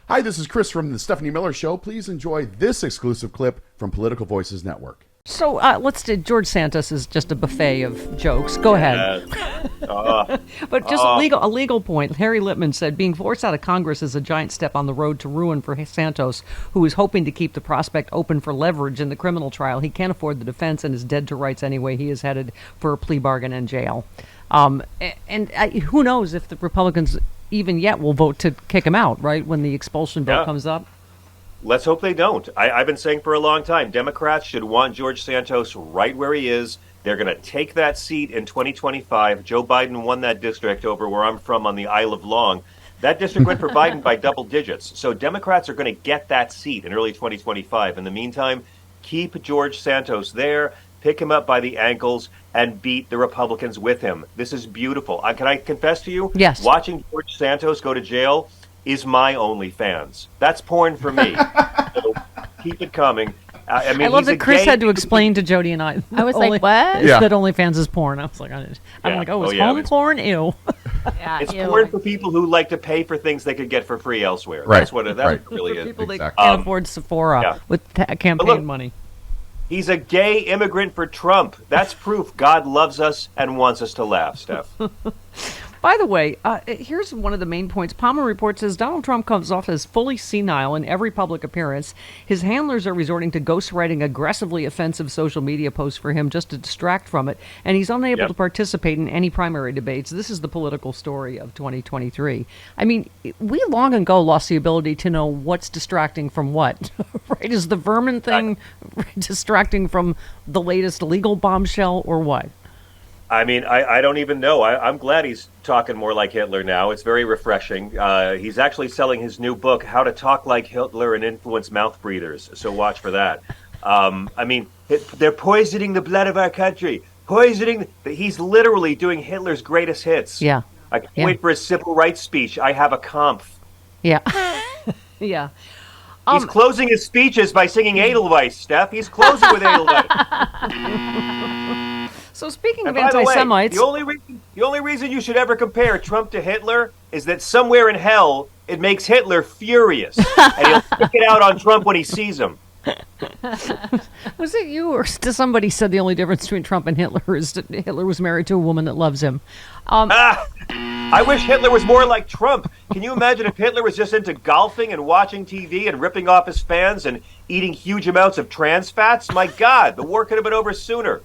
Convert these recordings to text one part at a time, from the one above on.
Hi, this is Chris from the Stephanie Miller Show. Please enjoy this exclusive clip from Political Voices Network. So let's do, George Santos is just a buffet of jokes. Go ahead. But just a legal point. Harry Littman said being forced out of Congress is a giant step on the road to ruin for Santos, who is hoping to keep the prospect open for leverage in the criminal trial. He can't afford the defense and is dead to rights anyway. He is headed for a plea bargain and jail. Who knows if the Republicans even yet will vote to kick him out, right, when the expulsion bill comes up? Let's hope they don't. I've been saying for a long time, Democrats should want George Santos right where he is. They're going to take that seat in 2025. Joe Biden won that district over where I'm from on the Isle of Long. That district went for Biden by double digits. So Democrats are going to get that seat in early 2025. In the meantime, keep George Santos there, pick him up by the ankles, and beat the Republicans with him. This is beautiful. Can I confess to you? Yes. Watching George Santos go to jail is my OnlyFans. That's porn for me. So keep it coming. I love that Chris had to explain to Jody and I. I was like, what? That OnlyFans is porn. I was like, home porn? Ew. It's porn for people who like to pay for things they could get for free elsewhere. Right. That's what it really for is. people that can't afford Sephora with campaign money. He's a gay immigrant for Trump. That's proof God loves us and wants us to laugh, Steph. By the way, here's one of the main points. Palmer Report says Donald Trump comes off as fully senile in every public appearance. His handlers are resorting to ghostwriting aggressively offensive social media posts for him just to distract from it, and he's unable to participate in any primary debates. This is the political story of 2023. I mean, we long ago lost the ability to know what's distracting from what, right? Is the vermin thing distracting from the latest legal bombshell or what? I mean, I don't even know. I'm glad he's talking more like Hitler now. It's very refreshing. He's actually selling his new book, How to Talk Like Hitler and Influence Mouth Breathers. So watch for that. I mean, they're poisoning the blood of our country. He's literally doing Hitler's greatest hits. Yeah. I can't wait for his civil rights speech. I have a conf. Yeah. Yeah. He's closing his speeches by singing Edelweiss, Steph. He's closing with Edelweiss. So speaking of anti-Semites... The only reason you should ever compare Trump to Hitler is that somewhere in hell it makes Hitler furious. And he'll stick it out on Trump when he sees him. Was it you or somebody said the only difference between Trump and Hitler is that Hitler was married to a woman that loves him? I wish Hitler was more like Trump. Can you imagine if Hitler was just into golfing and watching TV and ripping off his fans and eating huge amounts of trans fats? My God, the war could have been over sooner.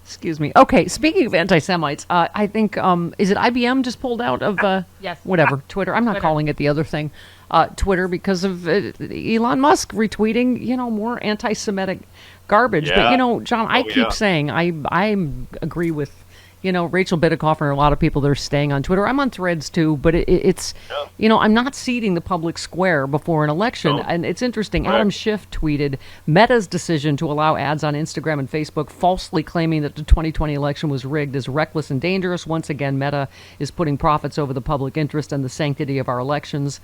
Excuse me. Okay, speaking of anti-Semites, I think, is it IBM just pulled out of, yes. whatever, Twitter? I'm not calling it the other thing, Twitter, because of Elon Musk retweeting, more anti-Semitic garbage. Yeah. But, John, I keep saying I agree with, Rachel Bidikoff and a lot of people that are staying on Twitter. I'm on Threads too, but it's, I'm not seeding the public square before an election. No. And it's interesting. Right. Adam Schiff tweeted Meta's decision to allow ads on Instagram and Facebook, falsely claiming that the 2020 election was rigged, is reckless and dangerous. Once again, Meta is putting profits over the public interest and the sanctity of our elections.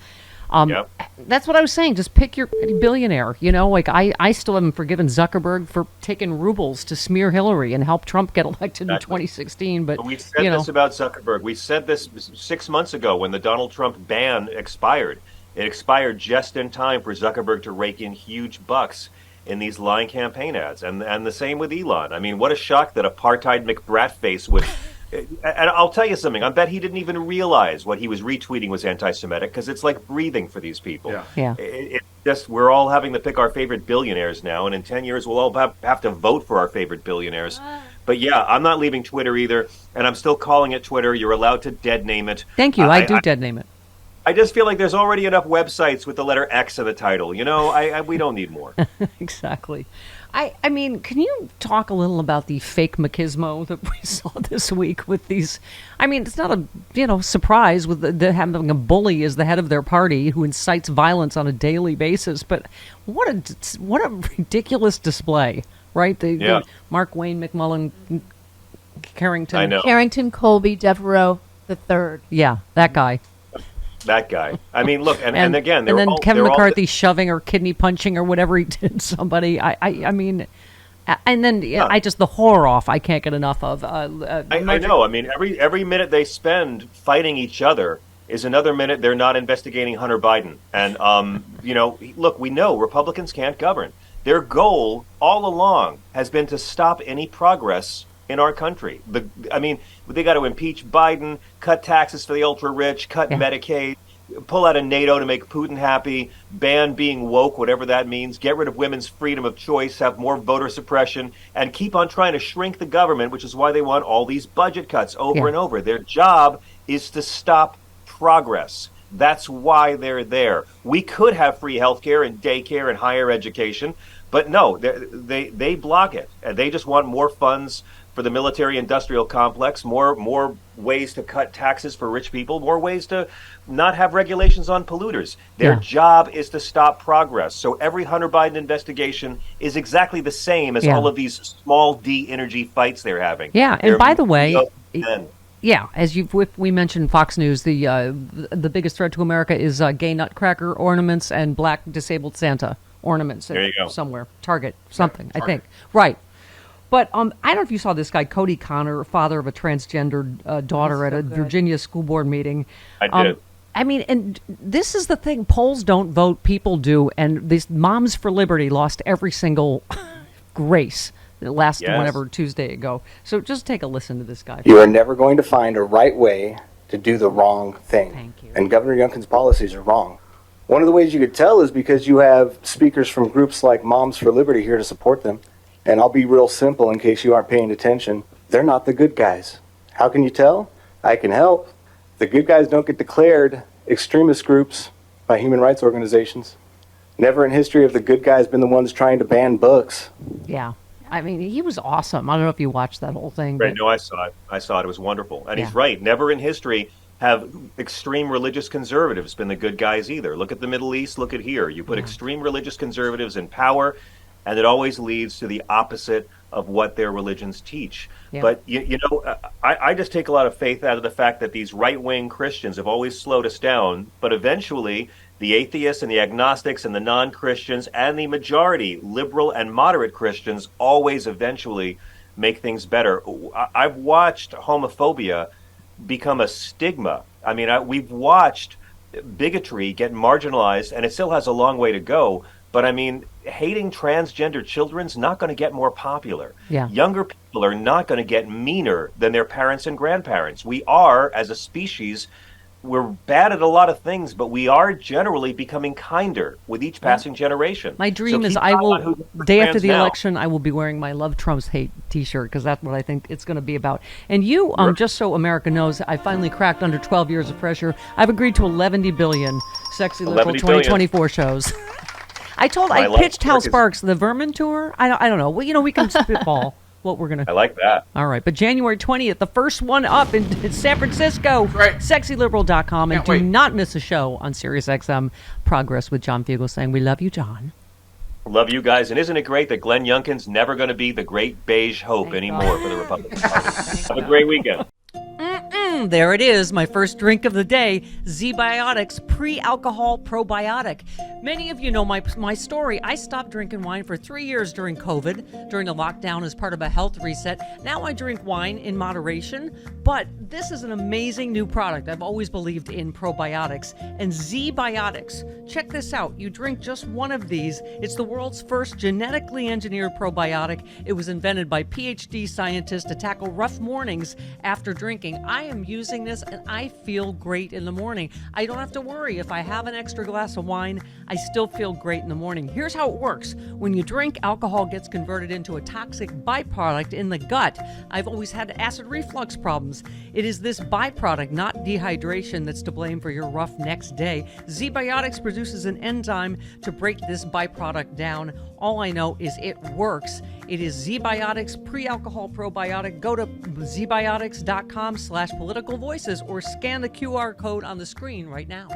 That's what I was saying. Just pick your billionaire. I still haven't forgiven Zuckerberg for taking rubles to smear Hillary and help Trump get elected in 2016. But we said this about Zuckerberg. We said this 6 months ago when the Donald Trump ban expired. It expired just in time for Zuckerberg to rake in huge bucks in these lying campaign ads. And the same with Elon. I mean, what a shock that apartheid McBratface would... And I'll tell you something. I bet he didn't even realize what he was retweeting was anti-Semitic, because it's like breathing for these people. Yeah. It's just we're all having to pick our favorite billionaires now, and in 10 years we'll all have to vote for our favorite billionaires. But yeah, I'm not leaving Twitter either, and I'm still calling it Twitter. You're allowed to dead name it. Thank you. I do dead name it. I just feel like there's already enough websites with the letter X in the title. We don't need more. Exactly. I mean, can you talk a little about the fake machismo that we saw this week with these? I mean, it's not a surprise with having a bully as the head of their party who incites violence on a daily basis. But what a ridiculous display, right? The Mark Wayne McMullen, Carrington Colby Devereaux the third. Yeah, that guy. That guy. I mean, look, and again, and then Kevin McCarthy shoving or kidney punching or whatever he did somebody. I mean, and then I just the horror off. I can't get enough of. I know. I mean, every minute they spend fighting each other is another minute they're not investigating Hunter Biden. And, look, we know Republicans can't govern. Their goal all along has been to stop any progress in our country. They got to impeach Biden, cut taxes for the ultra rich, cut Medicaid, pull out of NATO to make Putin happy, ban being woke, whatever that means, get rid of women's freedom of choice, have more voter suppression, and keep on trying to shrink the government, which is why they want all these budget cuts over and over. Their job is to stop progress. That's why they're there. We could have free healthcare and daycare and higher education, but no, they block it. And they just want more funds for the military-industrial complex, more ways to cut taxes for rich people, more ways to not have regulations on polluters. Their job is to stop progress. So every Hunter Biden investigation is exactly the same as all of these small D energy fights they're having. Yeah, and by the way, as we mentioned, Fox News, the biggest threat to America is gay nutcracker ornaments and black disabled Santa ornaments. There you go. Somewhere, Target, something, I think. Right. But I don't know if you saw this guy, Cody Connor, father of a transgender daughter at a Virginia school board meeting. I did. And this is the thing. Polls don't vote, people do. And these Moms for Liberty lost every single grace last whenever Tuesday ago. So just take a listen to this guy. You are never going to find a right way to do the wrong thing. Thank you. And Governor Youngkin's policies are wrong. One of the ways you could tell is because you have speakers from groups like Moms for Liberty here to support them. And I'll be real simple in case you aren't paying attention. They're not the good guys. How can you tell? I can help. The good guys don't get declared extremist groups by human rights organizations. Never in history have the good guys been the ones trying to ban books. Yeah. I mean, he was awesome. I don't know if you watched that whole thing. Right, no, I saw it. It was wonderful. And he's right. Never in history have extreme religious conservatives been the good guys either. Look at the Middle East. Look at here. You put extreme religious conservatives in power, and it always leads to the opposite of what their religions teach. Yeah. But, I just take a lot of faith out of the fact that these right-wing Christians have always slowed us down, but eventually the atheists and the agnostics and the non-Christians and the majority liberal and moderate Christians always eventually make things better. I've watched homophobia become a stigma. I mean, we've watched bigotry get marginalized, and it still has a long way to go. But I mean, hating transgender children's not going to get more popular. Yeah. Younger people are not going to get meaner than their parents and grandparents. We are, as a species, we're bad at a lot of things, but we are generally becoming kinder with each passing generation. My dream is day after the election, I will be wearing my Love Trump's Hate t-shirt, because that's what I think it's going to be about. And you, just so America knows, I finally cracked under 12 years of pressure. I've agreed to 11 billion sexy liberal 2024 shows. I pitched Hal Sparks the Vermin Tour. I don't know. Well, we can spitball what we're going to. I like that. All right. But January 20th, the first one up in San Francisco. Right. SexyLiberal.com. And do not miss a show on SiriusXM Progress with John Fugelsang. We love you, John. Love you guys. And isn't it great that Glenn Youngkin's never going to be the great beige hope anymore for the Republican Party? Have a great weekend. There it is, my first drink of the day, Z-Biotics Pre-Alcohol Probiotic. Many of you know my story. I stopped drinking wine for 3 years during COVID, during the lockdown as part of a health reset. Now I drink wine in moderation, but this is an amazing new product. I've always believed in probiotics. And Z-Biotics, check this out. You drink just one of these. It's the world's first genetically engineered probiotic. It was invented by PhD scientists to tackle rough mornings after drinking. I am using this and I feel great in the morning. I don't have to worry if I have an extra glass of wine. I still feel great in the morning. Here's how it works. When you drink, alcohol gets converted into a toxic byproduct in the gut. I've always had acid reflux problems. It is this byproduct, not dehydration, that's to blame for your rough next day. Z-Biotics produces an enzyme to break this byproduct down. All I know is it works. It is Z-Biotics Pre-Alcohol Probiotic. Go to zbiotics.com/politicalvoices or scan the QR code on the screen right now.